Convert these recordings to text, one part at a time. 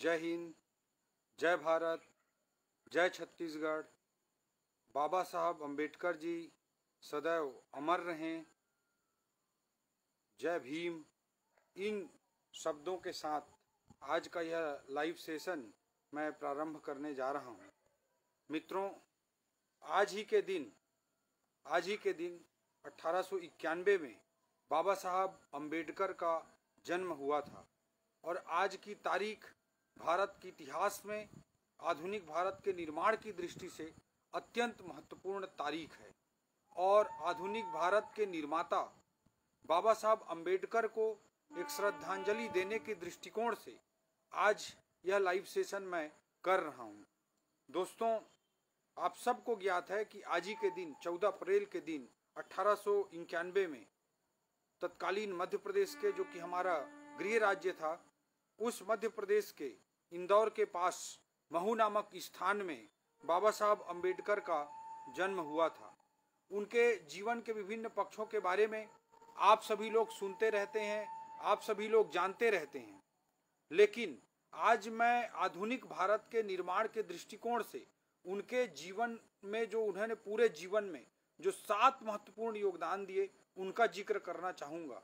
जय हिंद, जय भारत, जय छत्तीसगढ़। बाबा साहब अम्बेडकर जी सदैव अमर रहें। जय भीम। इन शब्दों के साथ आज का यह लाइव सेशन मैं प्रारंभ करने जा रहा हूँ। मित्रों, आज ही के दिन 1891 में बाबा साहब अम्बेडकर का जन्म हुआ था और आज की तारीख भारत के इतिहास में आधुनिक भारत के निर्माण की दृष्टि से अत्यंत महत्वपूर्ण तारीख है। और आधुनिक भारत के निर्माता बाबा साहब अम्बेडकर को एक श्रद्धांजलि देने के दृष्टिकोण से आज यह लाइव सेशन मैं कर रहा हूँ। दोस्तों, आप सबको ज्ञात है कि आज ही के दिन 14 अप्रैल के दिन 1891 में तत्कालीन मध्य प्रदेश के, जो कि हमारा गृह राज्य था, उस मध्य प्रदेश के इंदौर के पास महू नामक स्थान में बाबा साहब अम्बेडकर का जन्म हुआ था। उनके जीवन के विभिन्न पक्षों के बारे में आप सभी लोग सुनते रहते हैं, आप सभी लोग जानते रहते हैं। लेकिन आज मैं आधुनिक भारत के निर्माण के दृष्टिकोण से उनके जीवन में, जो उन्होंने पूरे जीवन में जो 7 महत्वपूर्ण योगदान दिए, उनका जिक्र करना चाहूँगा।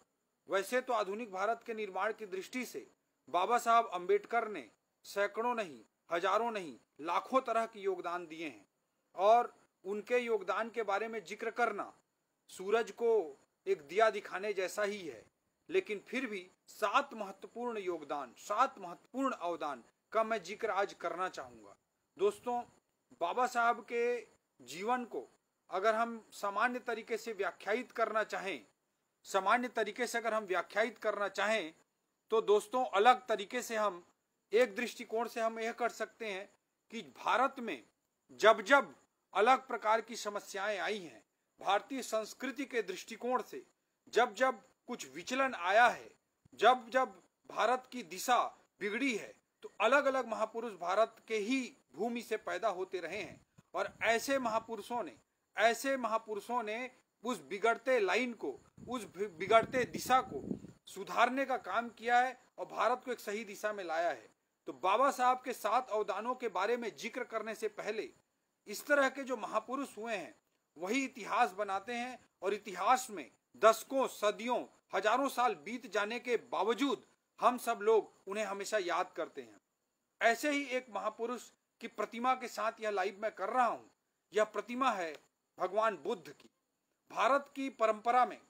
वैसे तो आधुनिक भारत के निर्माण की दृष्टि से बाबा साहब अम्बेडकर ने सैकड़ों नहीं, हजारों नहीं, लाखों तरह के योगदान दिए हैं और उनके योगदान के बारे में जिक्र करना सूरज को एक दिया दिखाने जैसा ही है। लेकिन फिर भी 7 महत्वपूर्ण योगदान, 7 महत्वपूर्ण अवदान का मैं जिक्र आज करना चाहूँगा। दोस्तों, बाबा साहब के जीवन को अगर हम सामान्य तरीके से व्याख्यायित करना चाहें, तो दोस्तों अलग तरीके से हम एक दृष्टिकोण से हम यह कर सकते हैं कि भारत में जब जब अलग प्रकार की समस्याएं आई हैं, भारतीय संस्कृति के दृष्टिकोण से जब जब कुछ विचलन आया है, जब जब भारत की दिशा बिगड़ी है, तो अलग अलग महापुरुष भारत के ही भूमि से पैदा होते रहे हैं और ऐसे महापुरुषों ने उस बिगड़ते लाइन को, उस बिगड़ते दिशा को सुधारने का काम किया है और भारत को एक सही दिशा में लाया है। तो बाबा साहब के 7 अवदानों के बारे में जिक्र करने से पहले इस तरह के जो महापुरुष हुए हैं वही इतिहास बनाते हैं और इतिहास में दशकों, सदियों, हजारों साल बीत जाने के बावजूद हम सब लोग उन्हें हमेशा याद करते हैं। ऐसे ही एक महापुरुष की प्रतिमा के साथ यह लाइव मैं कर रहा हूं। यह प्रतिमा है भगवान बुद्ध की। भारत की परंपरा में,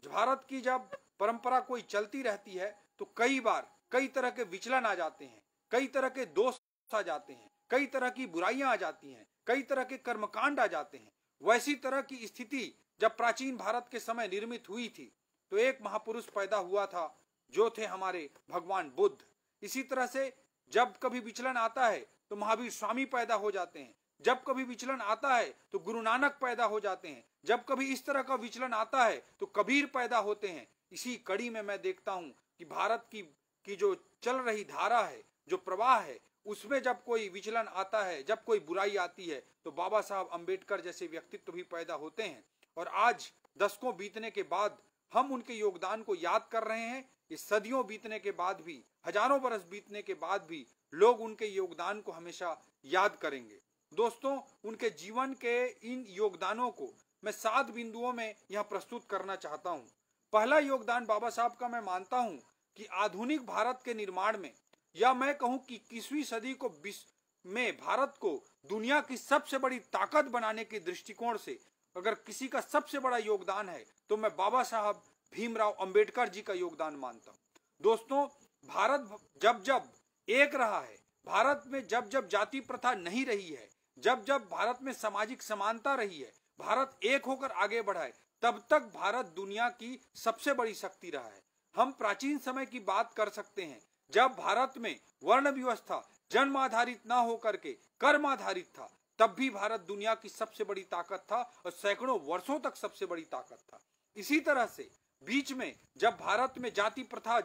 भारत की जब परंपरा कोई चलती रहती है तो कई बार कई तरह के विचलन आ जाते हैं, कई तरह के दोष आ जाते हैं, कई तरह की बुराइयां आ जाती हैं, कई तरह के कर्मकांड आ जाते हैं। वैसी तरह की स्थिति जब प्राचीन भारत के समय निर्मित हुई थी तो एक महापुरुष पैदा हुआ था, जो थे हमारे भगवान बुद्ध। इसी तरह से जब कभी विचलन आता है तो महावीर स्वामी पैदा हो जाते हैं, जब कभी विचलन आता है तो गुरु नानक पैदा हो जाते हैं, जब कभी इस तरह का विचलन आता है तो कबीर पैदा होते हैं। इसी कड़ी में मैं देखता हूं कि भारत की जो चल रही धारा है, जो प्रवाह है, उसमें जब कोई विचलन आता है, जब कोई बुराई आती है, तो बाबा साहब अम्बेडकर जैसे व्यक्तित्व भी पैदा होते हैं। और आज दशकों बीतने के बाद हम उनके योगदान को याद कर रहे हैं। इस सदियों बीतने के बाद भी, हजारों बरस बीतने के बाद भी लोग उनके योगदान को हमेशा याद करेंगे। दोस्तों, उनके जीवन के इन योगदानों को मैं 7 बिंदुओं में यहाँ प्रस्तुत करना चाहता हूँ। पहला योगदान बाबा साहब का मैं मानता हूँ कि आधुनिक भारत के निर्माण में, या मैं कहूँ कि 21वीं सदी को में भारत को दुनिया की सबसे बड़ी ताकत बनाने के दृष्टिकोण से अगर किसी का सबसे बड़ा योगदान है तो मैं बाबा साहब भीमराव अंबेडकर जी का योगदान मानता हूँ। दोस्तों, भारत जब जब एक रहा है, भारत में जब जब जाति प्रथा नहीं रही है, जब जब भारत में सामाजिक समानता रही है, भारत एक होकर आगे बढ़ा है, तब तक भारत दुनिया की सबसे बड़ी शक्ति रहा है। हम प्राचीन समय की बात कर सकते हैं, जब भारत में वर्ण व्यवस्था जन्म आधारित न होकर के कर्म आधारित था, तब भी भारत दुनिया की सबसे बड़ी ताकत था और सैकड़ों वर्षों तक सबसे बड़ी ताकत था। इसी तरह से बीच में जब भारत में जाति प्रथा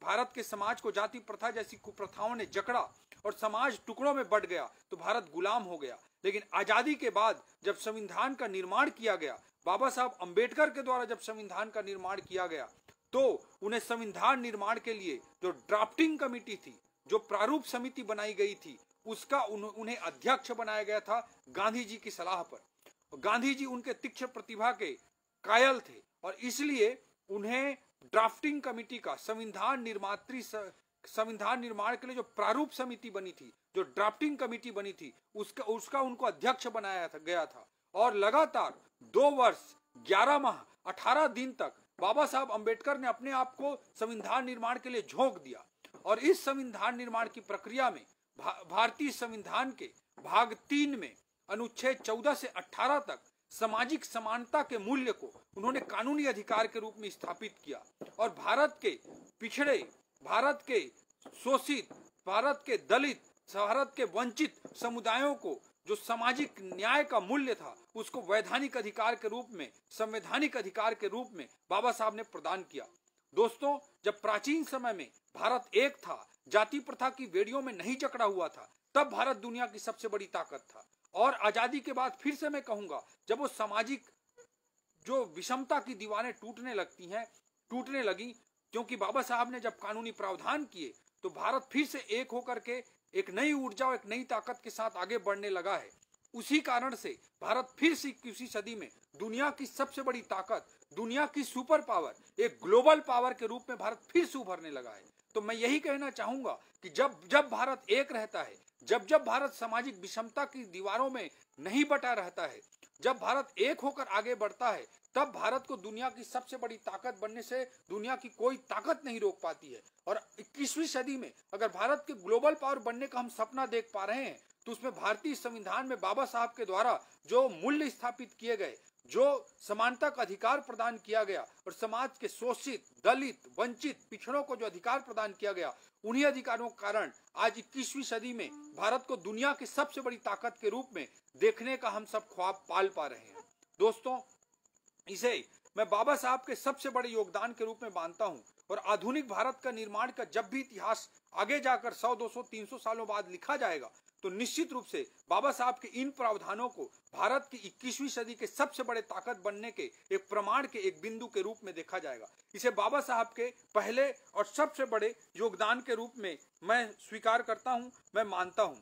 भारत के समाज को जाति प्रथा जैसी कुप्रथाओं ने जकड़ा और समाज टुकड़ों में बंट गया तो भारत गुलाम हो गया। लेकिन आजादी के बाद जब संविधान का निर्माण किया गया, बाबा साहब अम्बेडकर के द्वारा जब संविधान का निर्माण किया गया, तो उन्हें संविधान निर्माण के लिए जो ड्राफ्टिंग कमेटी थी, जो प्रारूप समिति बनाई गई थी उसका उन्हें अध्यक्ष बनाया गया था गांधी जी की सलाह पर। गांधी जी उनके तीक्ष्ण प्रतिभा के कायल थे और इसलिए उन्हें ड्राफ्टिंग कमेटी का संविधान निर्माण के लिए जो प्रारूप समिति बनी थी, जो ड्राफ्टिंग कमेटी बनी थी, उसका उनको अध्यक्ष बनाया गया था। और लगातार 2 वर्ष 11 माह 18 दिन तक बाबा साहब अंबेडकर ने अपने आप को संविधान निर्माण के लिए झोंक दिया। और इस संविधान निर्माण की प्रक्रिया में भारतीय संविधान के भाग 3 में अनुच्छेद 14 से 18 तक सामाजिक समानता के मूल्य को उन्होंने कानूनी अधिकार के रूप में स्थापित किया और भारत के पिछड़े, भारत के शोषित, भारत के दलित, भारत के वंचित समुदायों को जो सामाजिक न्याय का मूल्य था उसको वैधानिक अधिकार के रूप में, संवैधानिक अधिकार के रूप में बाबा साहब ने प्रदान किया। दोस्तों, जब प्राचीन समय में भारत एक था, जाति प्रथा की बेड़ियों में नहीं जकड़ा हुआ था, तब भारत दुनिया की सबसे बड़ी ताकत था। और आजादी के बाद फिर से मैं कहूंगा, जब वो सामाजिक जो विषमता की दीवारें टूटने लगी, क्योंकि बाबा साहब ने जब कानूनी प्रावधान किए तो भारत फिर से एक होकर के एक नई ऊर्जा और एक नई ताकत के साथ आगे बढ़ने लगा है। उसी कारण से भारत फिर से 21वीं सदी में दुनिया की सबसे बड़ी ताकत, दुनिया की सुपर पावर, एक ग्लोबल पावर के रूप में भारत फिर से उभरने लगा है। तो मैं यही कहना चाहूंगा कि जब भारत एक रहता है, जब भारत सामाजिक विषमता की दीवारों में नहीं बटा रहता है, जब भारत एक होकर आगे बढ़ता है, तब भारत को दुनिया की सबसे बड़ी ताकत बनने से दुनिया की कोई ताकत नहीं रोक पाती है। और 21वीं सदी में अगर भारत के ग्लोबल पावर बनने का हम सपना देख पा रहे हैं तो उसमें भारतीय संविधान में बाबा साहब के द्वारा जो मूल्य स्थापित किए गए, जो समानता का अधिकार प्रदान किया गया और समाज के शोषित, दलित, वंचित, पिछड़ों को जो अधिकार प्रदान किया गया, उन्हीं अधिकारों के कारण आज 21वीं सदी में भारत को दुनिया की सबसे बड़ी ताकत के रूप में देखने का हम सब ख्वाब पाल पा रहे हैं। दोस्तों, इसे मैं बाबा साहब के सबसे बड़े योगदान के रूप में मानता हूं। और आधुनिक भारत का निर्माण का जब भी इतिहास आगे जाकर 100, 200, 300 सालों बाद लिखा जाएगा तो निश्चित रूप से बाबा साहब के इन प्रावधानों को भारत की 21वीं सदी के सबसे बड़े ताकत बनने के एक प्रमाण के एक बिंदु के रूप में देखा जाएगा। इसे बाबा साहब के पहले और सबसे बड़े योगदान के रूप में मैं स्वीकार करता हूं, मैं मानता हूं।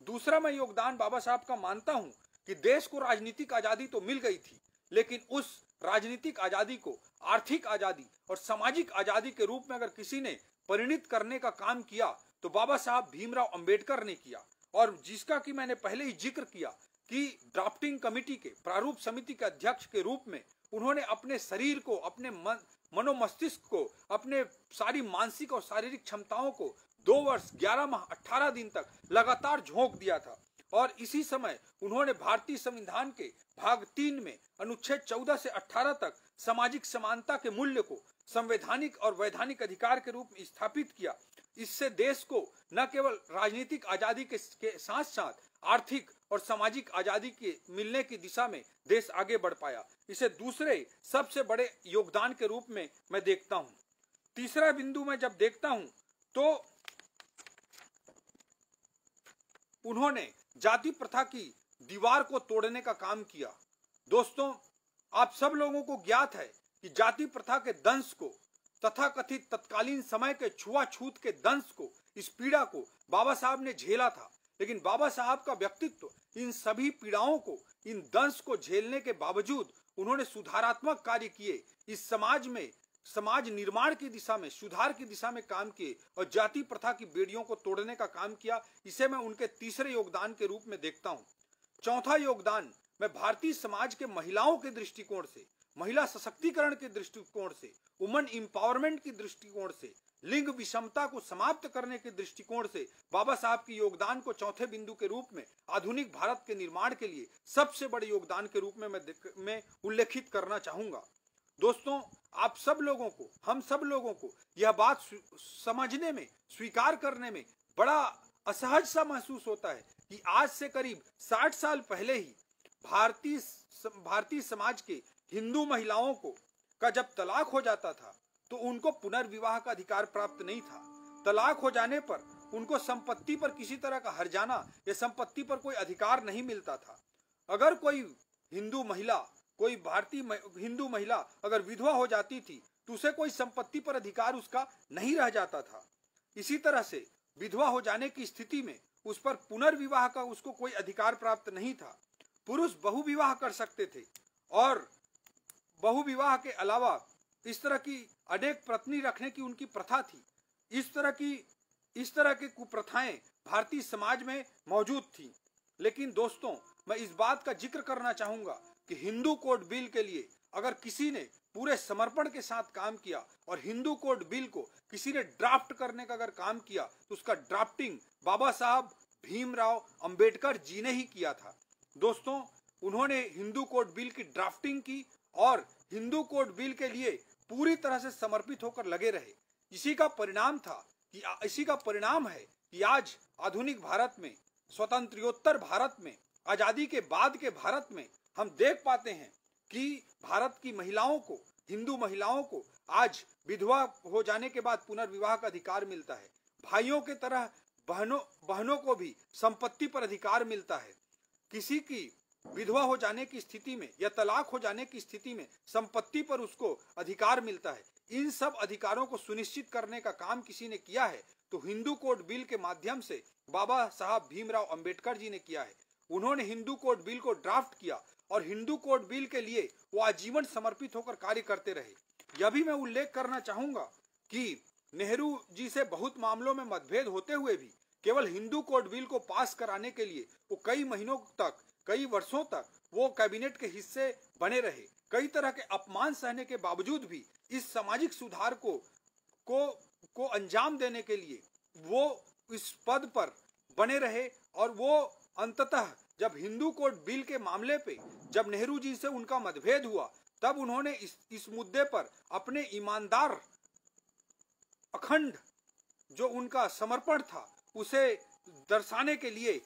दूसरा मैं योगदान बाबा साहब का मानता हूं कि देश को राजनीतिक आजादी तो मिल गई थी, लेकिन उस राजनीतिक आजादी को आर्थिक आजादी और सामाजिक आजादी के रूप में अगर किसी ने परिणित करने का काम किया तो बाबा साहब भीमराव अंबेडकर ने किया। और जिसका कि मैंने पहले ही जिक्र किया कि ड्राफ्टिंग कमेटी के प्रारूप समिति के अध्यक्ष के रूप में उन्होंने अपने शरीर को, अपने मनोमस्तिष्क को, अपने सारी मानसिक और शारीरिक क्षमताओं को 2 वर्ष 11 माह 18 दिन तक लगातार झोंक दिया था। और इसी समय उन्होंने भारतीय संविधान के भाग 3 में अनुच्छेद 14 से 18 तक सामाजिक समानता के मूल्य को संवैधानिक और वैधानिक अधिकार के रूप में स्थापित किया। इससे देश को न केवल राजनीतिक आजादी के साथ साथ आर्थिक और सामाजिक आजादी के मिलने की दिशा में देश आगे बढ़ पाया। इसे दूसरे सबसे बड़े योगदान के रूप में मैं देखता हूं। तीसरा बिंदु मैं जब देखता हूं तो उन्होंने जाति प्रथा की दीवार को तोड़ने का काम किया। दोस्तों, आप सब लोगों को ज्ञात है कि जाति प्रथा के दंश को, तथाकथित तत्कालीन समय के छुआछूत के दंश को, इस पीड़ा को बाबा साहब ने झेला था। लेकिन बाबा साहब का व्यक्तित्व इन सभी पीड़ाओं को, इन दंश को झेलने के बावजूद उन्होंने सुधारात्मक कार्य किए, इस समाज में समाज निर्माण की दिशा में, सुधार की दिशा में काम किए और जाति प्रथा की बेड़ियों को तोड़ने का काम किया। इसे मैं उनके तीसरे योगदान के रूप में देखता हूं। चौथा योगदान मैं भारतीय समाज के महिलाओं के दृष्टिकोण से, महिला सशक्तिकरण के दृष्टिकोण से, वुमन एम्पावरमेंट की दृष्टिकोण से, लिंग विषमता को समाप्त करने के दृष्टिकोण से बाबा साहब की योगदान को चौथे बिंदु के रूप में आधुनिक भारत के निर्माण के लिए सबसे बड़े योगदान के रूप में मैं उल्लेखित करना चाहूंगा। दोस्तों, आप सब लोगों को, हम सब लोगों को यह बात समझने में, स्वीकार करने में बड़ा असहज सा महसूस होता है कि आज से करीब 60 साल पहले ही भारतीय समाज के हिंदू महिलाओं को का जब तलाक हो जाता था तो उनको पुनर्विवाह का अधिकार प्राप्त नहीं था। तलाक हो जाने पर उनको संपत्ति पर किसी तरह का हर्जाना या संपत्ति पर कोई अधिकार नहीं मिलता था। अगर कोई हिंदू महिला, कोई भारतीय हिंदू महिला अगर विधवा हो जाती थी तो उसे कोई संपत्ति पर अधिकार उसका नहीं रह जाता था। इसी तरह से विधवा हो जाने की स्थिति में उस पर पुनर्विवाह का उसको कोई अधिकार प्राप्त नहीं था। पुरुष बहुविवाह कर सकते थे और बहुविवाह के अलावा इस तरह की अनेक पत्नी रखने की उनकी प्रथा थी। इस तरह की कुप्रथाएं भारतीय समाज में मौजूद थी। लेकिन दोस्तों, मैं इस बात का जिक्र करना चाहूंगा कि हिंदू कोड बिल के लिए अगर किसी ने पूरे समर्पण के साथ काम किया और हिंदू कोड बिल को किसी ने ड्राफ्ट करने का अगर काम किया तो उसका ड्राफ्टिंग बाबा साहब भीमराव अंबेडकर जी ने ही किया था। दोस्तों, उन्होंने हिंदू कोड बिल की ड्राफ्टिंग की और हिंदू कोड बिल के लिए पूरी तरह से समर्पित होकर लगे रहे। इसी का परिणाम है कि आज आधुनिक भारत में, स्वतंत्रोत्तर भारत में, आजादी के बाद के भारत में हम देख पाते हैं कि भारत की महिलाओं को, हिंदू महिलाओं को आज विधवा हो जाने के बाद पुनर्विवाह का अधिकार मिलता है। भाइयों के तरह बहनों को भी संपत्ति पर अधिकार मिलता है। किसी की विधवा हो जाने की स्थिति में या तलाक हो जाने की स्थिति में संपत्ति पर उसको अधिकार मिलता है। इन सब अधिकारों को सुनिश्चित करने का काम किसी ने किया है तो हिंदू कोड बिल के माध्यम से बाबा साहब भीमराव अंबेडकर जी ने किया है। उन्होंने हिंदू कोड बिल को ड्राफ्ट किया और हिंदू कोड बिल के लिए वो आजीवन समर्पित होकर कार्य करते रहे। यह भी मैं उल्लेख करना चाहूंगा कि नेहरू जी से बहुत मामलों में मतभेद होते हुए भी केवल हिंदू कोड बिल को पास कराने के लिए वो कई महीनों तक, कई वर्षों तक वो कैबिनेट के हिस्से बने रहे। कई तरह के अपमान सहने के बावजूद भी इस सामाजिक सुधार को अंजाम देने के लिए वो इस पद पर बने रहे और वो अंततः जब हिंदू कोड बिल के मामले पे जब नेहरू जी से उनका मतभेद हुआ तब उन्होंने इस मुद्दे पर अपने ईमानदार अखंड जो उनका समर्पण था उसे दर्शाने के लिए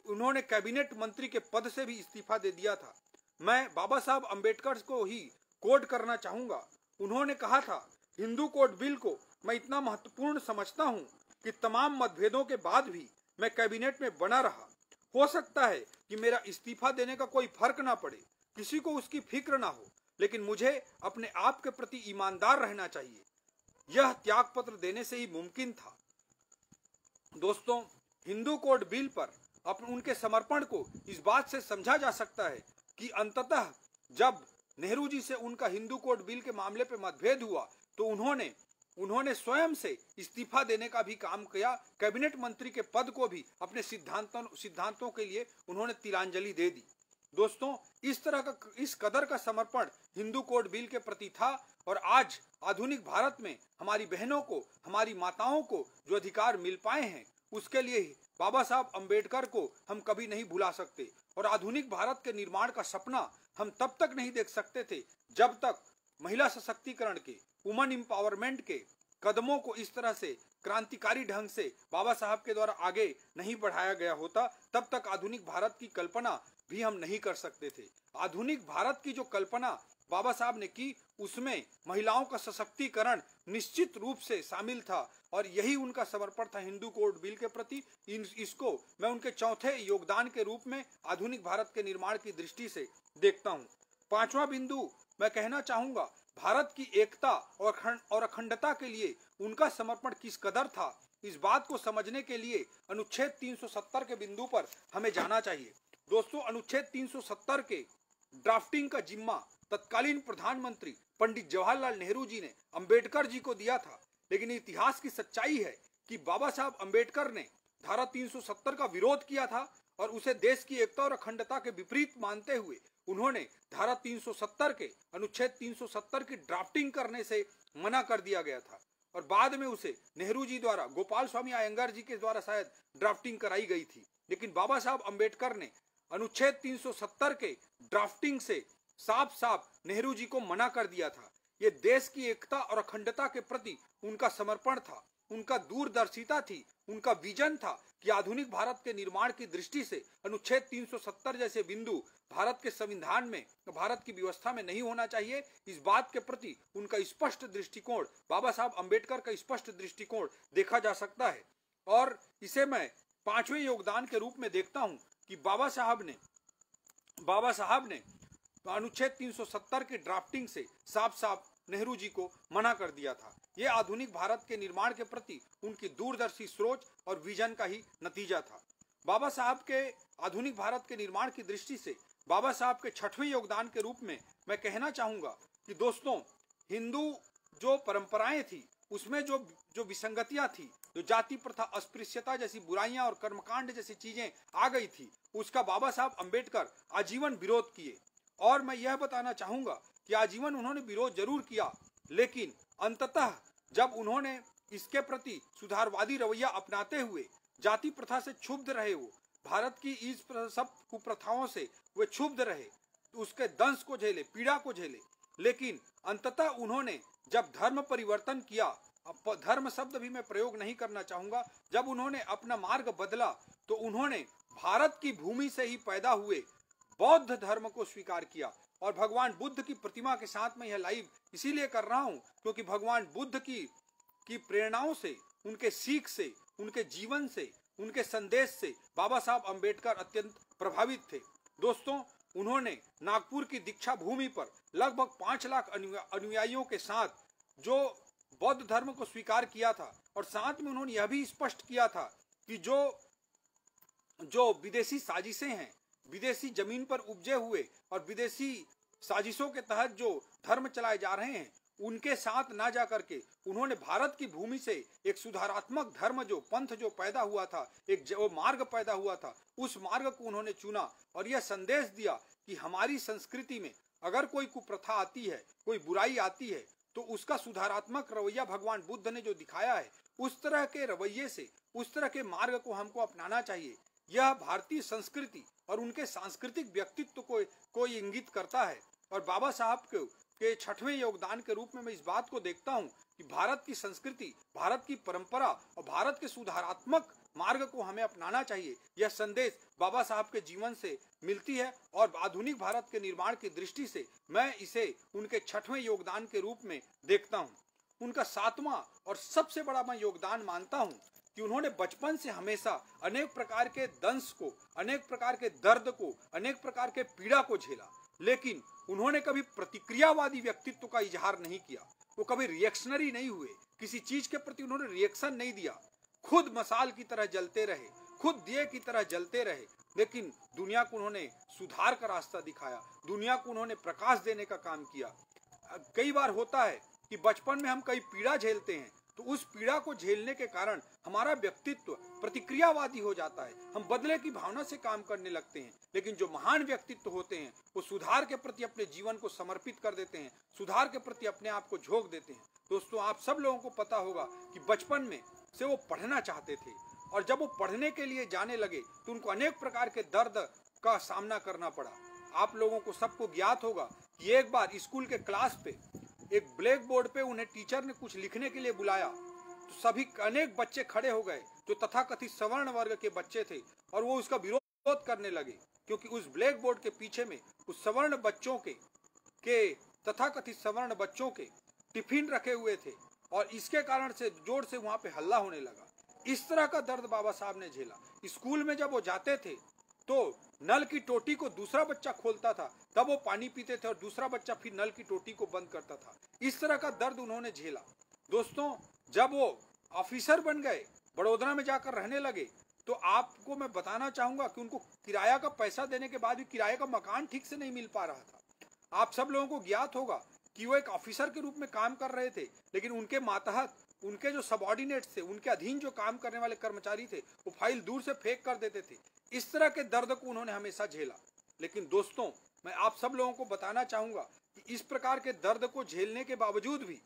उन्होंने कैबिनेट मंत्री के पद से भी इस्तीफा दे दिया था। मैं बाबा साहब अंबेडकर को ही कोट करना चाहूंगा। उन्होंने कहा था, हिंदू कोड बिल को मैं इतना महत्वपूर्ण समझता हूं कि तमाम मतभेदों के बाद भी मैं कैबिनेट में बना रहा। हो सकता है कि मेरा इस्तीफा देने का कोई फर्क ना पड़े, किसी को उसकी फिक्र ना हो, लेकिन मुझे अपने आप के प्रति ईमानदार रहना चाहिए। यह त्याग पत्र देने से ही मुमकिन था। दोस्तों, हिंदू कोड बिल पर उनके समर्पण को इस बात से समझा जा सकता है कि अंततः जब नेहरू जी से उनका हिंदू कोड बिल के मामले पे मतभेद हुआ तो उन्होंने स्वयं से इस्तीफा देने का भी काम किया। कैबिनेट मंत्री के पद को भी अपने सिद्धांतों के लिए उन्होंने तिलांजलि दे दी। दोस्तों, इस कदर का समर्पण हिंदू कोड बिल के प्रति था और आज आधुनिक भारत में हमारी बहनों को, हमारी माताओं को जो अधिकार मिल पाए हैं उसके लिए ही बाबा साहब अंबेडकर को हम कभी नहीं भुला सकते। और आधुनिक भारत के निर्माण का सपना हम तब तक नहीं देख सकते थे जब तक महिला सशक्तिकरण के, वुमन एम्पावरमेंट के कदमों को इस तरह से क्रांतिकारी ढंग से बाबा साहब के द्वारा आगे नहीं बढ़ाया गया होता। तब तक आधुनिक भारत की कल्पना भी हम नहीं कर सकते थे। आधुनिक भारत की जो कल्पना बाबा साहब ने की उसमें महिलाओं का सशक्तिकरण निश्चित रूप से शामिल था और यही उनका समर्पण था हिंदू कोड बिल के प्रति। इसको मैं उनके चौथे योगदान के रूप में आधुनिक भारत के निर्माण की दृष्टि से देखता हूँ। पांचवा बिंदु मैं कहना चाहूंगा, भारत की एकता और अखंडता के लिए उनका समर्पण किस कदर था, इस बात को समझने के लिए अनुच्छेद 370 के बिंदु पर हमें जाना चाहिए। दोस्तों, अनुच्छेद 370 के ड्राफ्टिंग का जिम्मा तत्कालीन प्रधानमंत्री पंडित जवाहरलाल नेहरू जी ने अंबेडकर जी को दिया था। लेकिन इतिहास की सच्चाई है कि बाबा साहब अंबेडकर ने धारा 370 का विरोध किया था और उसे देश की एकता और अखंडता के विपरीत मानते हुए उन्होंने धारा 370 के अनुच्छेद 370 की ड्राफ्टिंग करने से मना कर दिया गया था और बाद में उसे नेहरू जी द्वारा, गोपाल स्वामी अयंगार जी के द्वारा शायद ड्राफ्टिंग कराई गई थी। लेकिन बाबा साहब अंबेडकर ने अनुच्छेद 370 के ड्राफ्टिंग से साफ साफ नेहरू जी को मना कर दिया था। ये देश की एकता और अखंडता के प्रति उनका समर्पण था, उनका दूरदर्शिता थी, उनका विजन था कि आधुनिक भारत के निर्माण की दृष्टि से अनुच्छेद 370 जैसे बिंदु भारत के संविधान में, भारत की व्यवस्था में नहीं होना चाहिए। इस बात के प्रति उनका स्पष्ट दृष्टिकोण, बाबा साहब अंबेडकर का स्पष्ट दृष्टिकोण देखा जा सकता है और इसे मैं पांचवें योगदान के रूप में देखता हूं कि बाबा साहब ने अनुच्छेद 370 के ड्राफ्टिंग से साफ साफ नेहरू जी को मना कर दिया था। ये आधुनिक भारत के निर्माण के प्रति उनकी दूरदर्शी सोच और विजन का ही नतीजा था। बाबा साहब के आधुनिक भारत के निर्माण की दृष्टि से बाबा साहब के 6वें योगदान के रूप में मैं कहना चाहूंगा कि दोस्तों, हिंदू जो परंपराएं थी उसमें जो विसंगतियां थी, जो जाति प्रथा, अस्पृश्यता जैसी बुराइयां और कर्मकांड जैसी चीजें आ गई थी, उसका बाबा साहब अंबेडकर आजीवन विरोध किए। और मैं यह बताना चाहूंगा कि आजीवन उन्होंने विरोध जरूर किया, लेकिन अंततः जब उन्होंने इसके प्रति सुधारवादी रवैया अपनाते हुए जाति प्रथा से क्षुब्ध रहे, वो भारत की इस सब कुप्रथाओं से वे क्षुब्ध रहे, तो उसके दंश को झेले, पीड़ा को झेले, लेकिन अंततः उन्होंने जब धर्म परिवर्तन किया, धर्म शब्द भी मैं प्रयोग नहीं करना चाहूंगा, जब उन्होंने अपना मार्ग बदला तो उन्होंने भारत की भूमि से ही पैदा हुए बौद्ध धर्म को स्वीकार किया। और भगवान बुद्ध की प्रतिमा के साथ में यह लाइव इसीलिए कर रहा हूं क्योंकि भगवान बुद्ध की प्रेरणाओं से, उनके सीख से, उनके जीवन से, उनके संदेश से बाबा साहब अंबेडकर अत्यंत प्रभावित थे। दोस्तों, उन्होंने नागपुर की दीक्षा भूमि पर लगभग 5 लाख अनुयायियों के साथ जो बौद्ध धर्म को स्वीकार किया था, और साथ में उन्होंने यह भी स्पष्ट किया था कि जो विदेशी साजिशें हैं, विदेशी जमीन पर उपजे हुए और विदेशी साजिशों के तहत जो धर्म चलाए जा रहे हैं, उनके साथ ना जाकर के उन्होंने भारत की भूमि से एक सुधारात्मक धर्म, जो पंथ जो पैदा हुआ था, एक जो मार्ग पैदा हुआ था, उस मार्ग को उन्होंने चुना और यह संदेश दिया कि हमारी संस्कृति में अगर कोई कुप्रथा आती है, कोई बुराई आती है, तो उसका सुधारात्मक रवैया भगवान बुद्ध ने जो दिखाया है, उस तरह के रवैये से, उस तरह के मार्ग को हमको अपनाना चाहिए। यह भारतीय संस्कृति और उनके सांस्कृतिक व्यक्तित्व को इंगित करता है। और बाबा साहब के 6वें योगदान के रूप में मैं इस बात को देखता हूं कि भारत की संस्कृति, भारत की परंपरा और भारत के सुधारात्मक मार्ग को हमें अपनाना चाहिए। यह संदेश बाबा साहब के जीवन से मिलती है और आधुनिक भारत के निर्माण की दृष्टि से मैं इसे उनके 6वें योगदान के रूप में देखता हूं। उनका 7वां और सबसे बड़ा मैं योगदान मानता हूं कि उन्होंने बचपन से हमेशा अनेक प्रकार के दंश को, अनेक प्रकार के दर्द को, अनेक प्रकार के पीड़ा को झेला, लेकिन उन्होंने कभी प्रतिक्रियावादी व्यक्तित्व का इजहार नहीं किया। वो कभी रिएक्शनरी नहीं हुए, किसी चीज के प्रति उन्होंने रिएक्शन नहीं दिया। खुद मसाल की तरह जलते रहे, खुद दिए की तरह जलते रहे, लेकिन दुनिया को उन्होंने सुधार का रास्ता दिखाया, दुनिया को उन्होंने प्रकाश देने का काम किया। कई बार होता है कि बचपन में हम कई पीड़ा झेलते हैं, तो उस पीड़ा को झेलने के कारण हमारा व्यक्तित्व प्रतिक्रियावादी हो जाता है, हम बदले की भावना से काम करने लगते हैं। लेकिन जो महान व्यक्तित्व होते हैं वो सुधार के प्रति अपने जीवन को समर्पित कर देते हैं, सुधार के प्रति अपने आप को झोंक देते हैं। दोस्तों, आप सब लोगों को पता होगा कि बचपन में से वो पढ़ना चाहते थे, और जब वो पढ़ने के लिए जाने लगे तो उनको अनेक प्रकार के दर्द का सामना करना पड़ा। आप लोगों को सबको ज्ञात होगा कि एक बार स्कूल के क्लास पे एक ब्लैक बोर्ड पे उन्हें टीचर ने कुछ लिखने के लिए बुलाया, तो सभी अनेक बच्चे खड़े हो गए जो तथाकथित सवर्ण वर्ग के बच्चे थे, और वो उसका विरोध करने लगे, क्योंकि उस ब्लैक बोर्ड के पीछे में उस सवर्ण बच्चों के तथाकथित सवर्ण बच्चों के टिफिन रखे हुए थे, और इसके कारण से जोर से वहां पे हल्ला होने लगा। इस तरह का दर्द बाबा साहब ने झेला। स्कूल में जब वो जाते थे तो नल की टोटी को दूसरा बच्चा खोलता था, तब वो पानी पीते थे और दूसरा बच्चा फिर नल की टोटी को बंद करता था। इस तरह का दर्द उन्होंने झेला। दोस्तों, जब वो ऑफिसर बन गए, बड़ौदा में जाकर रहने लगे, तो आपको मैं बताना चाहूंगा कि उनको किराया का पैसा देने के बाद भी किराए का मकान ठीक से नहीं मिल पा रहा था। आप सब लोगों को ज्ञात होगा कि वो एक ऑफिसर के रूप में काम कर रहे थे, लेकिन उनके मातहत उनके जो सबऑर्डिनेट्स थे, उनके अधीन जो काम करने वाले कर्मचारी थे, वो फाइल दूर से फेंक कर देते थे। इस तरह के दर्द को उन्होंने हमेशा झेला। लेकिन दोस्तों, मैं आप सब लोगों को बताना चाहूंगा कि इस प्रकार के दर्द को झेलने के बावजूद भी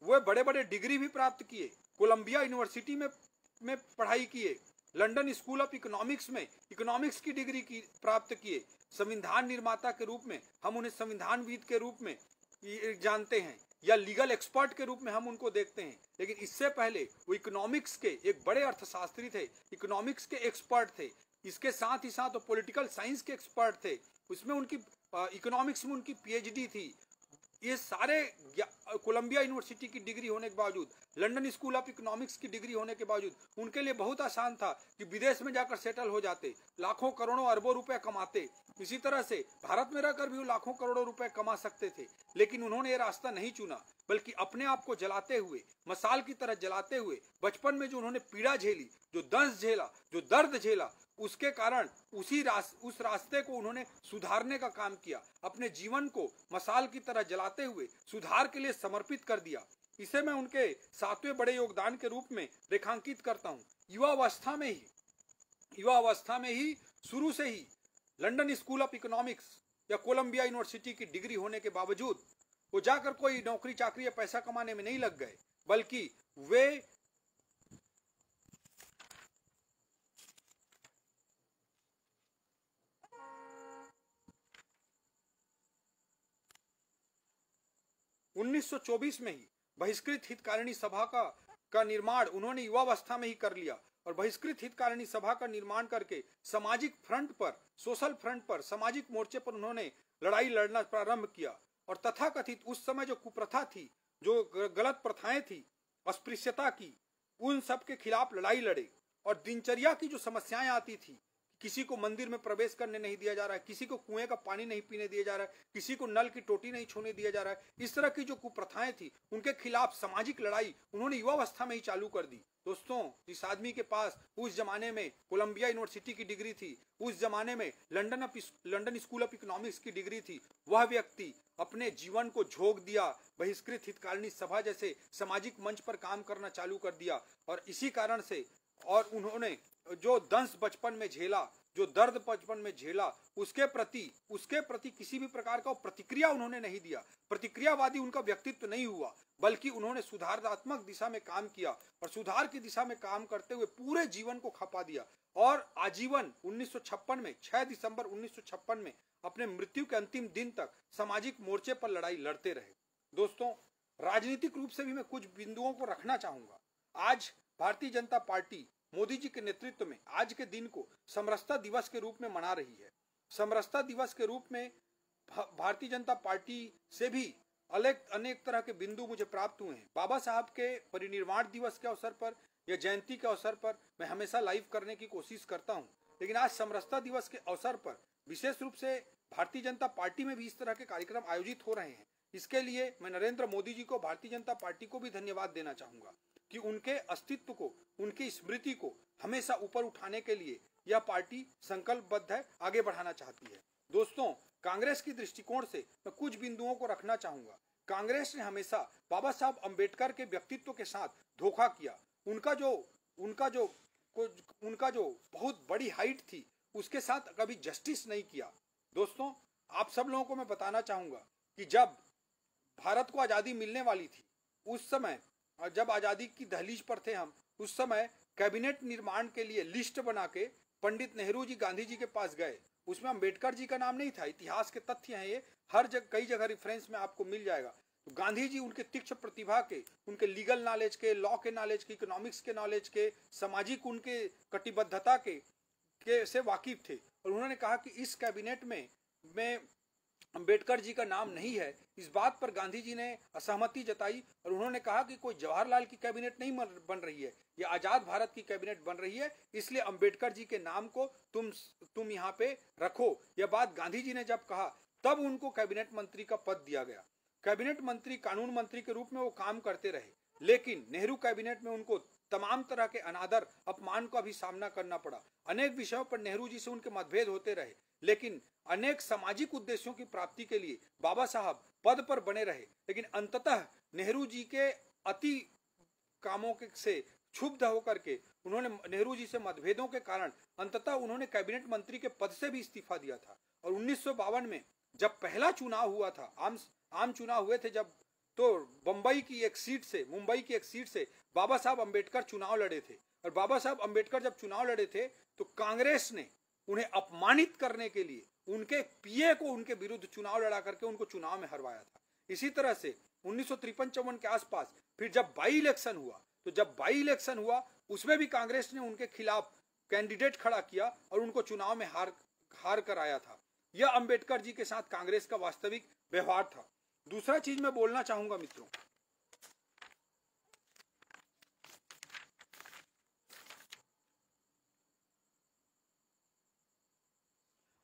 वो बड़े बड़े डिग्री भी प्राप्त किए। कोलंबिया यूनिवर्सिटी में पढ़ाई किए, लंदन स्कूल ऑफ इकोनॉमिक्स में इकोनॉमिक्स की डिग्री प्राप्त किए। संविधान निर्माता के रूप में हम उन्हें संविधानविद के रूप में जानते हैं, या लीगल एक्सपर्ट के रूप में हम उनको देखते हैं। लेकिन इससे पहले वो इकोनॉमिक्स के एक बड़े अर्थशास्त्री थे, इकोनॉमिक्स के एक्सपर्ट थे। इसके साथ ही साथ वो पॉलिटिकल साइंस के एक्सपर्ट थे। उसमें उनकी इकोनॉमिक्स में उनकी पीएचडी थी। ये सारे कोलंबिया यूनिवर्सिटी की डिग्री होने के बावजूद, लंदन स्कूल ऑफ इकोनॉमिक्स की डिग्री होने के बावजूद उनके लिए बहुत आसान था कि विदेश में जाकर सेटल हो जाते, लाखों करोड़ों अरबों रुपए कमाते। इसी तरह से भारत में रहकर भी वो लाखों करोड़ों रुपए कमा सकते थे, लेकिन उन्होंने ये रास्ता नहीं चुना, बल्कि अपने आप को जलाते हुए, मसाल की तरह जलाते हुए, बचपन में जो उन्होंने पीड़ा झेली, जो दंश झेला, जो दर्द झेला, उसके कारण उस रास्ते को उन्होंने सुधारने का काम किया। अपने जीवन को मसाल की तरह जलाते हुए सुधार के लिए समर्पित कर दिया। इसे मैं उनके 7वें बड़े योगदान के रूप में रेखांकित करता हूँ। युवावस्था में ही शुरू से ही लंदन स्कूल ऑफ इकोनॉमिक्स या कोलंबिया यूनिवर्सिटी की डिग्री होने के बावजूद वो जाकर कोई नौकरी चाकरी या पैसा कमाने में नहीं लग गए, बल्कि वे (1924) में ही बहिष्कृत हितकारिणी सभा का निर्माण उन्होंने युवावस्था में ही कर लिया। और बहिष्कृत हितकारिणी सभा का निर्माण करके सामाजिक फ्रंट पर, सोशल फ्रंट पर, सामाजिक मोर्चे पर उन्होंने लड़ाई लड़ना प्रारंभ किया। और तथाकथित उस समय जो कुप्रथा थी, जो गलत प्रथाएं थी, अस्पृश्यता की, उन सब के खिलाफ लड़ाई लड़े। और दिनचर्या की जो समस्याएं आती थी, किसी को मंदिर में प्रवेश करने नहीं दिया जा रहा है, किसी को कुएं का पानी नहीं पीने दिया जा रहा है, किसी को नल की टोटी नहीं छूने दिया जा रहा है, इस तरह की जो कुप्रथाएं थी, उनके खिलाफ सामाजिक लड़ाई उन्होंने युवावस्था में ही चालू कर दी। दोस्तों, जिस आदमी के पास उस जमाने में कोलंबिया यूनिवर्सिटी की डिग्री थी, उस जमाने में लंदन स्कूल ऑफ इकोनॉमिक्स की डिग्री थी, वह व्यक्ति अपने जीवन को झोंक दिया, बहिष्कृत हितकारिणी सभा जैसे सामाजिक मंच पर काम करना चालू कर दिया। और इसी कारण से, और उन्होंने जो दंश बचपन में झेला, जो दर्द बचपन में झेला, उसके प्रति किसी भी प्रकार का प्रतिक्रिया उन्होंने नहीं दिया। प्रतिक्रियावादी उनका व्यक्तित्व नहीं हुआ, बल्कि उन्होंने सुधारात्मक दिशा में काम किया और सुधार की दिशा में काम करते हुए पूरे जीवन को खपा दिया। और आजीवन 1956 में, 6 दिसंबर 1956 में अपने मृत्यु के अंतिम दिन तक सामाजिक मोर्चे पर लड़ाई लड़ते रहे। दोस्तों, राजनीतिक रूप से भी मैं कुछ बिंदुओं को रखना चाहूंगा। आज भारतीय जनता पार्टी मोदी जी के नेतृत्व में आज के दिन को समरसता दिवस के रूप में मना रही है। समरसता दिवस के रूप में भारतीय जनता पार्टी से भी अनेक तरह के बिंदु मुझे प्राप्त हुए हैं। बाबा साहब के परिनिर्वाण दिवस के अवसर पर या जयंती के अवसर पर मैं हमेशा लाइव करने की कोशिश करता हूं, लेकिन आज समरसता दिवस के अवसर पर विशेष रूप से भारतीय जनता पार्टी में भी इस तरह के कार्यक्रम आयोजित हो रहे हैं। इसके लिए मैं नरेंद्र मोदी जी को, भारतीय जनता पार्टी को भी धन्यवाद देना चाहूंगा कि उनके अस्तित्व को, उनकी स्मृति को हमेशा ऊपर उठाने के लिए यह पार्टी संकल्पबद्ध है, आगे बढ़ाना चाहती है। दोस्तों, कांग्रेस की दृष्टिकोण से मैं कुछ बिंदुओं को रखना चाहूंगा। कांग्रेस ने हमेशा बाबा साहब अंबेडकर के व्यक्तित्व के साथ धोखा किया। उनका जो बहुत बड़ी हाइट थी, उसके साथ कभी जस्टिस नहीं किया। दोस्तों, आप सब लोगों को मैं बताना चाहूंगा कि जब भारत को आजादी मिलने वाली थी, उस समय जब आजादी की दहलीज पर थे हम, उस समय कैबिनेट निर्माण के लिए लिस्ट बना के पंडित नेहरू जी गांधी जी के पास गए। उसमें अंबेडकर जी का नाम नहीं था। इतिहास के तथ्य हैं ये, कई जगह रेफरेंस में आपको मिल जाएगा। तो गांधी जी उनके तीक्ष्ण प्रतिभा के, उनके लीगल नॉलेज के, लॉ के नॉलेज के, इकोनॉमिक्स के नॉलेज के, सामाजिक उनके कटिबद्धता के से वाकिफ थे। और उन्होंने कहा कि इस कैबिनेट में अंबेडकर जी का नाम नहीं है। इस बात पर गांधी जी ने असहमति जताई और उन्होंने कहा कि कोई जवाहरलाल की कैबिनेट नहीं बन रही है, यह आजाद भारत की कैबिनेट बन रही है, इसलिए अंबेडकर जी के नाम को तुम यहाँ पे रखो। यह बात गांधी जी ने जब कहा, तब उनको कैबिनेट मंत्री का पद दिया गया। कैबिनेट मंत्री, कानून मंत्री के रूप में वो काम करते रहे, लेकिन नेहरू कैबिनेट में उनको तमाम तरह के अनादर, अपमान का भी सामना करना पड़ा। अनेक विषयों पर नेहरू जी से उनके मतभेद होते रहे, लेकिन अनेक सामाजिक उद्देश्यों की प्राप्ति के लिए बाबा साहब पद पर बने रहे। लेकिन अंततः नेहरू जी के अति कामों से क्षुब्ध होकर के उन्होंने, नेहरू जी से मतभेदों के कारण अंततः उन्होंने कैबिनेट मंत्री के पद से भी इस्तीफा दिया था। और 1952 में जब पहला चुनाव हुआ था, आम चुनाव हुए थे जब, तो मुंबई की एक सीट से बाबा साहब अंबेडकर चुनाव लड़े थे। और बाबा साहब अंबेडकर जब चुनाव लड़े थे तो कांग्रेस ने उन्हें अपमानित करने के लिए उनके पीए को उनके विरुद्ध चुनाव लड़ा करके उनको चुनाव में हरवाया था। इसी तरह से 1953-54 के आसपास फिर जब बाई इलेक्शन हुआ, उसमें भी कांग्रेस ने उनके खिलाफ कैंडिडेट खड़ा किया और उनको चुनाव में हार कर आया था। यह अंबेडकर जी के साथ कांग्रेस का वास्तविक व्यवहार था। दूसरा चीज मैं बोलना चाहूंगा मित्रों,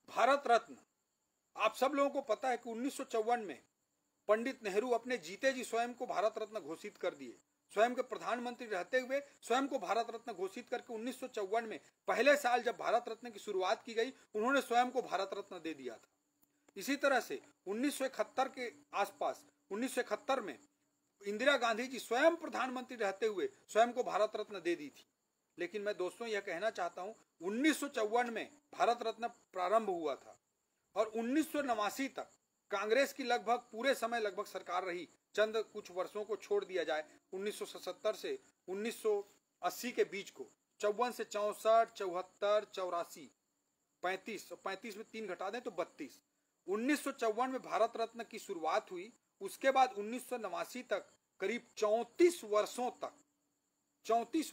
भारत रत्न, आप सब लोगों को पता है कि 1954 में पंडित नेहरू अपने जीते जी स्वयं को भारत रत्न घोषित कर दिए। स्वयं के प्रधानमंत्री रहते हुए स्वयं को भारत रत्न घोषित करके 1954 में पहले साल जब भारत रत्न की शुरुआत की गई, उन्होंने स्वयं को भारत रत्न दे दिया था। इसी तरह से 1971 के आसपास 1971 में इंदिरा गांधी जी स्वयं प्रधानमंत्री रहते हुए स्वयं को भारत रत्न दे दी थी। लेकिन मैं दोस्तों यह कहना चाहता हूं, 1954 में भारत रत्न प्रारंभ हुआ था और 1989 तक कांग्रेस की लगभग पूरे समय लगभग सरकार रही। चंद कुछ वर्षों को छोड़ दिया जाए, 1977 से 1980 के बीच को 54 से 64, 74, 84, 35 और 35 में 3 घटा दें तो 32। 1954 में भारत रत्न की शुरुआत हुई। उसके बाद 1989 तक करीब 34 वर्षों तक 54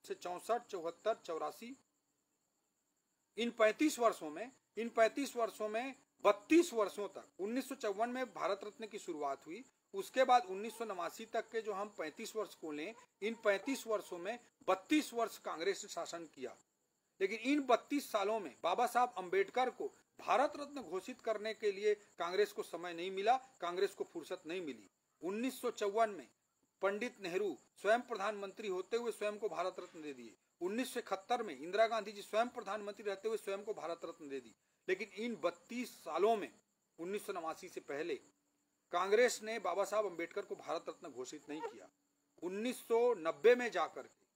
से 64, 74, 84, इन 35 वर्षों में 32 वर्षों तक 1954 में भारत रत्न की शुरुआत हुई। उसके बाद 1989 तक के जो हम 35 वर्ष को लें, इन 35 वर्षों में 32 वर्ष कांग्रेस ने शासन किया। लेकिन इन 32 सालों में बाबा साहब अंबेडकर को भारत रत्न घोषित करने के लिए कांग्रेस को समय नहीं मिला, कांग्रेस को फुर्सत नहीं मिली। 1954 में पंडित नेहरू स्वयं प्रधानमंत्री होते हुए स्वयं को भारत रत्न दे दिए। 1971 में इंदिरा गांधी जी स्वयं प्रधानमंत्री रहते हुए स्वयं को भारत रत्न दे दी। लेकिन इन 32 सालों में 1989 से पहले कांग्रेस ने बाबा साहब अंबेडकर को भारत रत्न घोषित नहीं किया। 1990 में जाकर के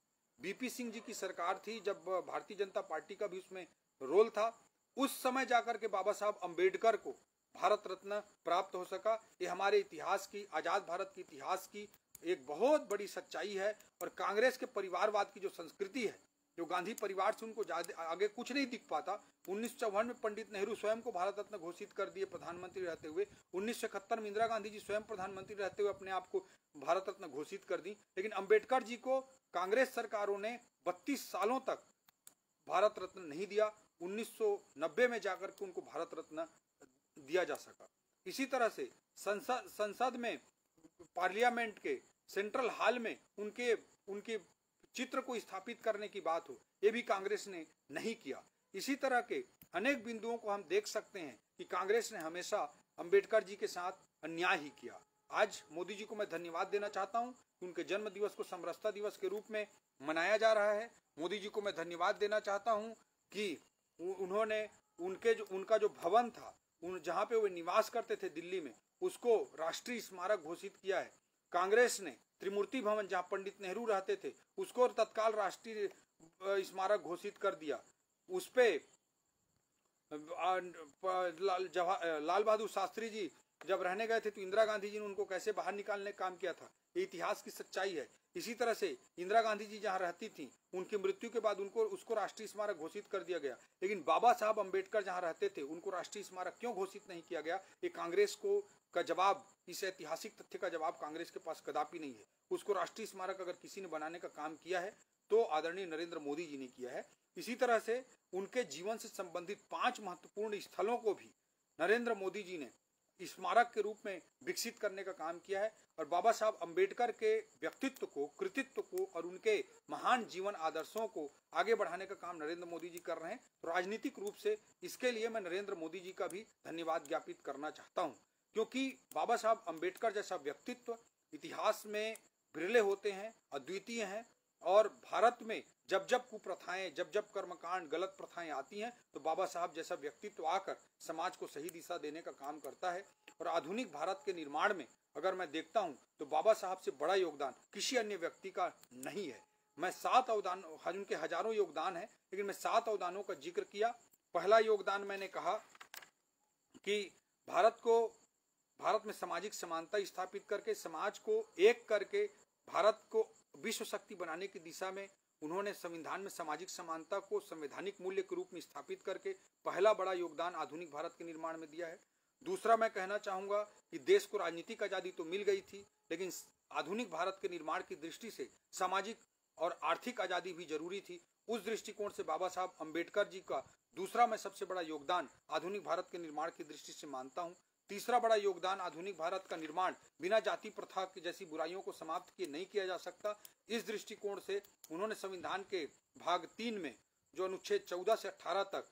बीपी सिंह जी की सरकार थी, जब भारतीय जनता पार्टी का भी उसमें रोल था, उस समय जाकर के बाबा साहब अंबेडकर को भारत रत्न प्राप्त हो सका। ये हमारे इतिहास की, आजाद भारत के इतिहास की एक बहुत बड़ी सच्चाई है। और कांग्रेस के परिवारवाद की जो संस्कृति है, जो गांधी परिवार से उनको आगे कुछ नहीं दिख पाता। 1954 में पंडित नेहरू स्वयं को भारत रत्न घोषित कर दिए प्रधानमंत्री रहते हुए। 1971 में इंदिरा गांधी जी स्वयं प्रधानमंत्री रहते हुए अपने आप को भारत रत्न घोषित कर दी। लेकिन अंबेडकर जी को कांग्रेस सरकारों ने 32 सालों तक भारत रत्न नहीं दिया। 1990 में जाकर के उनको भारत रत्न दिया जा सका। इसी तरह से संसद में, पार्लियामेंट के सेंट्रल हॉल में उनके चित्र को स्थापित करने की बात हो, ये भी कांग्रेस ने नहीं किया। इसी तरह के अनेक बिंदुओं को हम देख सकते हैं कि कांग्रेस ने हमेशा अंबेडकर जी के साथ अन्याय ही किया। आज मोदी जी को मैं धन्यवाद देना चाहता हूं कि उनके जन्म दिवस को समरसता दिवस के रूप में मनाया जा रहा है। मोदी जी को मैं धन्यवाद देना चाहता हूं कि उन्होंने उनका जो भवन था, जहां पे वे निवास करते थे दिल्ली में, उसको राष्ट्रीय स्मारक घोषित किया है। कांग्रेस ने त्रिमूर्ति भवन, जहां पंडित नेहरू रहते थे, उसको तत्काल राष्ट्रीय स्मारक घोषित कर दिया। उस पे लाल बहादुर शास्त्री जी जब रहने गए थे तो इंदिरा गांधी जी ने उनको कैसे बाहर निकालने का काम किया था, ये इतिहास की सच्चाई है। इसी तरह से इंदिरा गांधी जी जहां रहती थी, उनकी मृत्यु के बाद उसको राष्ट्रीय स्मारक घोषित कर दिया गया। लेकिन बाबा साहब अंबेडकर जहां रहते थे, उनको राष्ट्रीय स्मारक क्यों घोषित नहीं किया गया? ये कांग्रेस को का जवाब, इस ऐतिहासिक तथ्य का जवाब कांग्रेस के पास कदापि नहीं है। उसको राष्ट्रीय स्मारक अगर किसी ने बनाने का काम किया है तो आदरणीय नरेंद्र मोदी जी ने किया है। इसी तरह से उनके जीवन से संबंधित 5 महत्वपूर्ण स्थलों को भी नरेंद्र मोदी जी ने स्मारक के रूप में विकसित करने का काम किया है। और बाबा साहब अंबेडकर के व्यक्तित्व को, कृतित्व को और उनके महान जीवन आदर्शों को आगे बढ़ाने का काम नरेंद्र मोदी जी कर रहे हैं। तो राजनीतिक रूप से इसके लिए मैं नरेंद्र मोदी जी का भी धन्यवाद ज्ञापित करना चाहता हूं, क्योंकि बाबा साहब अंबेडकर जैसा व्यक्तित्व इतिहास में बिरले होते हैं, अद्वितीय हैं। और भारत में जब जब कुप्रथाएं, जब जब कर्मकांड, गलत प्रथाएं आती हैं, तो बाबा साहब जैसा व्यक्तित्व आकर समाज को सही दिशा देने का काम करता है। और आधुनिक भारत के निर्माण में अगर मैं देखता हूं तो बाबा साहब से बड़ा योगदान किसी अन्य व्यक्ति का नहीं है। मैं 7 अवदान, उनके हजारों योगदान है, लेकिन मैं 7 अवदानों का जिक्र किया। पहला योगदान मैंने कहा कि भारत में सामाजिक समानता स्थापित करके, समाज को एक करके भारत को विश्व शक्ति बनाने की दिशा में उन्होंने संविधान में सामाजिक समानता को संवैधानिक मूल्य के रूप में स्थापित करके पहला बड़ा योगदान आधुनिक भारत के निर्माण में दिया है। दूसरा मैं कहना चाहूंगा कि देश को राजनीतिक आजादी तो मिल गई थी, लेकिन आधुनिक भारत के निर्माण की दृष्टि से सामाजिक और आर्थिक आजादी भी जरूरी थी। उस दृष्टिकोण से बाबा साहब अंबेडकर जी का दूसरा मैं सबसे बड़ा योगदान आधुनिक भारत के निर्माण की दृष्टि से मानता हूं। तीसरा बड़ा योगदान, आधुनिक भारत का निर्माण बिना जाति प्रथा की जैसी बुराइयों को समाप्त किए नहीं किया जा सकता। इस दृष्टिकोण से उन्होंने संविधान के भाग 3 में जो अनुच्छेद 14 से 18 तक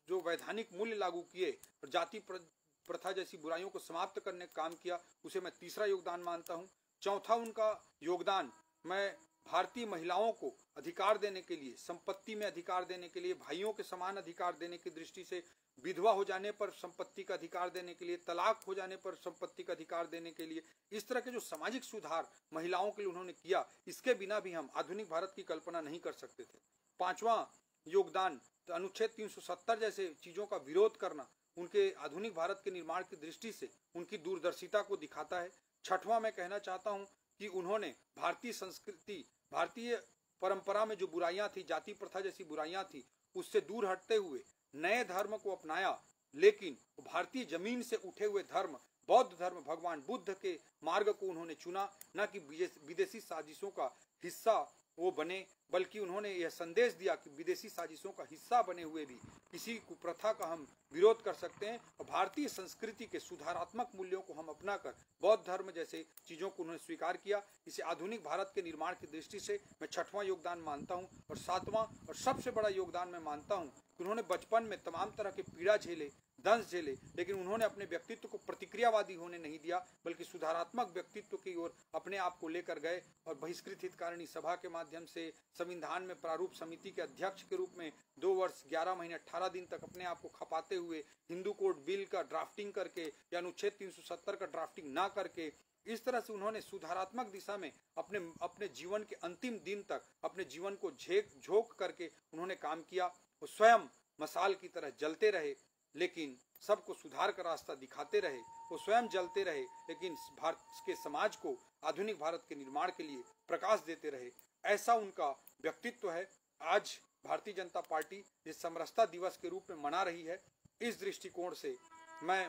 जो वैधानिक मूल्य लागू किए और जाति प्रथा जैसी बुराइयों को समाप्त करने का काम किया, उसे मैं तीसरा योगदान मानता हूँ। चौथा उनका योगदान, मैं भारतीय महिलाओं को अधिकार देने के लिए, संपत्ति में अधिकार देने के लिए, भाइयों के समान अधिकार देने की दृष्टि से, विधवा हो जाने पर संपत्ति का अधिकार देने के लिए, तलाक हो जाने पर संपत्ति का अधिकार देने के लिए, इस तरह के जो सामाजिक सुधार महिलाओं के लिए उन्होंने किया, इसके बिना भी हम आधुनिक भारत की कल्पना नहीं कर सकते थे। पांचवा योगदान, तो अनुच्छेद 370 जैसे चीजों का विरोध करना उनके आधुनिक भारत के निर्माण की दृष्टि से उनकी दूरदर्शिता को दिखाता है। छठवां, मैं कहना चाहता हूं कि उन्होंने भारतीय संस्कृति, भारतीय परंपरा में जो बुराइयां थी, जाति प्रथा जैसी बुराइयां थी, उससे दूर हटते हुए नए धर्म को अपनाया, लेकिन भारतीय जमीन से उठे हुए धर्म, बौद्ध धर्म, भगवान बुद्ध के मार्ग को उन्होंने चुना, न कि विदेशी साजिशों का हिस्सा वो बने, बल्कि उन्होंने यह संदेश दिया कि विदेशी साजिशों का हिस्सा बने हुए भी किसी कुप्रथा का हम विरोध कर सकते हैं, और भारतीय संस्कृति के सुधारात्मक मूल्यों को हम अपनाकर बौद्ध धर्म जैसे चीजों को उन्होंने स्वीकार किया। इसे आधुनिक भारत के निर्माण की दृष्टि से मैं छठवां योगदान मानता हूं। और सातवां और सबसे बड़ा योगदान मैं मानता हूं कि उन्होंने बचपन में तमाम तरह के पीड़ा झेले, दंश झेले, लेकिन उन्होंने अपने व्यक्तित्व को प्रतिक्रियावादी होने नहीं दिया, बल्कि सुधारात्मक व्यक्तित्व की ओर अपने आप को लेकर गए और बहिष्कृत हितकारिणी सभा के माध्यम से संविधान में प्रारूप समिति के अध्यक्ष के रूप में 2 वर्ष 11 महीने 18 दिन तक अपने आप को खपाते हुए हिंदू कोड बिल का ड्राफ्टिंग करके या अनुच्छेद 370 का ड्राफ्टिंग ना करके, इस तरह से उन्होंने सुधारात्मक दिशा में अपने जीवन के अंतिम दिन तक अपने जीवन को झोंक करके उन्होंने काम किया। वो स्वयं मसाल की तरह जलते रहे, लेकिन सबको सुधार का रास्ता दिखाते रहे। वो स्वयं जलते रहे, लेकिन भारत के समाज को आधुनिक भारत के निर्माण के लिए प्रकाश देते रहे। ऐसा उनका व्यक्तित्व है। आज भारतीय जनता पार्टी इस समरसता दिवस के रूप में मना रही है। इस दृष्टिकोण से मैं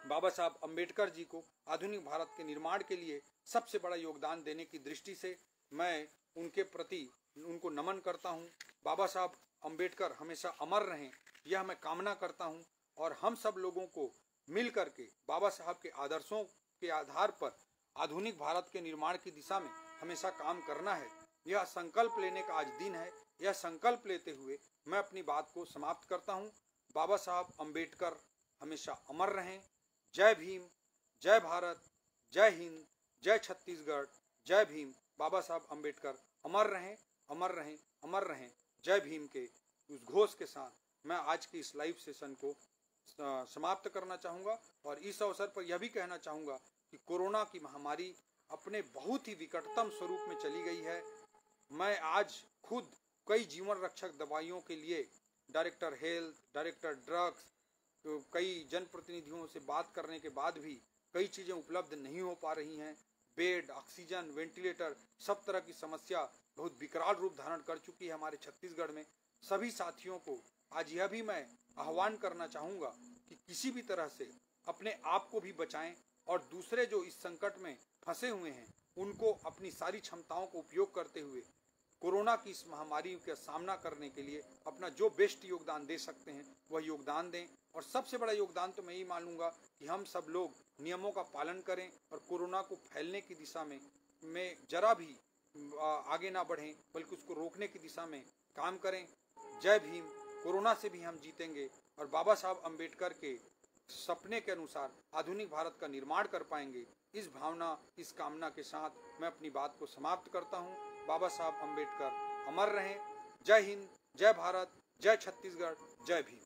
बाबा साहब अम्बेडकर जी को आधुनिक भारत के निर्माण के लिए सबसे बड़ा योगदान देने की दृष्टि से मैं उनके प्रति उनको नमन करता हूं। बाबा साहब अम्बेडकर हमेशा अमर रहें, यह मैं कामना करता हूं। और हम सब लोगों को मिल करके बाबा साहब के आदर्शों के आधार पर आधुनिक भारत के निर्माण की दिशा में हमेशा काम करना है। यह संकल्प लेने का आज दिन है। यह संकल्प लेते हुए मैं अपनी बात को समाप्त करता हूं। बाबा साहब अम्बेडकर हमेशा अमर रहें। जय भीम, जय भारत, जय हिंद, जय छत्तीसगढ़, जय भीम। बाबा साहब अम्बेडकर अमर रहें, अमर रहें, अमर रहें। जय भीम के उस घोष के साथ मैं आज की इस लाइव सेशन को समाप्त करना चाहूँगा। और इस अवसर पर यह भी कहना चाहूँगा कि कोरोना की महामारी अपने बहुत ही विकटतम स्वरूप में चली गई है। मैं आज खुद कई जीवन रक्षक दवाइयों के लिए डायरेक्टर हेल्थ, डायरेक्टर ड्रग्स, तो कई जनप्रतिनिधियों से बात करने के बाद भी कई चीज़ें उपलब्ध नहीं हो पा रही हैं। बेड, ऑक्सीजन, वेंटिलेटर, सब तरह की समस्या बहुत विकराल रूप धारण कर चुकी है हमारे छत्तीसगढ़ में। सभी साथियों को आज यह भी मैं आह्वान करना चाहूँगा कि किसी भी तरह से अपने आप को भी बचाएं और दूसरे जो इस संकट में फंसे हुए हैं उनको अपनी सारी क्षमताओं को उपयोग करते हुए कोरोना की इस महामारी का सामना करने के लिए अपना जो बेस्ट योगदान दे सकते हैं वह योगदान दें। और सबसे बड़ा योगदान तो मैं यही मानूंगा कि हम सब लोग नियमों का पालन करें और कोरोना को फैलने की दिशा में जरा भी आगे ना बढ़ें, बल्कि उसको रोकने की दिशा में काम करें। जय भीम। कोरोना से भी हम जीतेंगे और बाबा साहब अम्बेडकर के सपने के अनुसार आधुनिक भारत का निर्माण कर पाएंगे। इस भावना, इस कामना के साथ मैं अपनी बात को समाप्त करता हूँ। बाबा साहब अम्बेडकर अमर रहें। जय हिंद, जय भारत, जय छत्तीसगढ़, जय भीम।